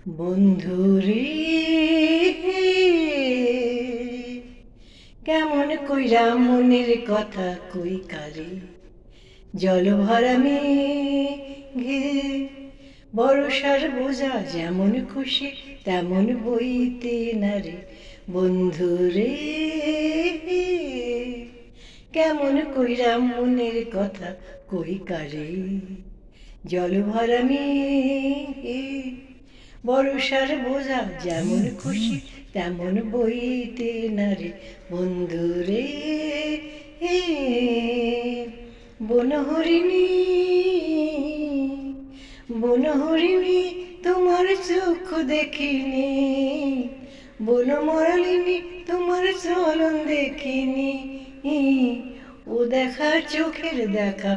বন্ধুরে কেমন কইরা মনের কথা কই কারে, জল ভরা মেঘে বর্ষার বোঝা যেমন খুশি তেমন বইতে না রে। বন্ধুরে কেমন কইরা মনের কথা কই কারে, জল ভরা মেঘে বর্ষার বোঝা যেমন খুশি তেমন বইতে না রে। বন্ধুরে বনহরিণী বনহরিণী তোমার চোখ দেখিনি, বনমরালিনী তোমার চলন দেখিনি, ও দেখা চোখের দেখা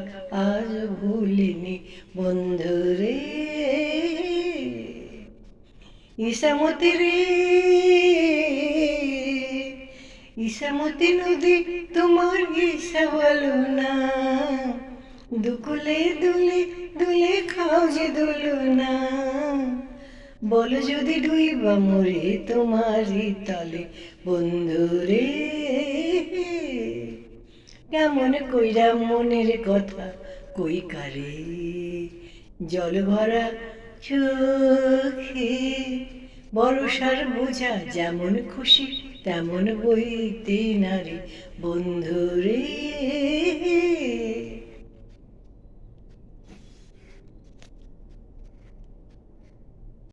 আজ ভুলিনি। বন্ধুরে ইসামতি রে ইসামতি নদী তোমার ইসা বলো না, দুকুলে দুলে দুলে খাও যে দুলো না, বলো যদি ডুইবা মরে তোমারই তলে। বন্ধুরে কেমন কইরা মনের কথা কই কারে, জল ভরা চোখে বর্ষার বোঝা যেমন খুশি তেমন বইতে না রে। বন্ধুরে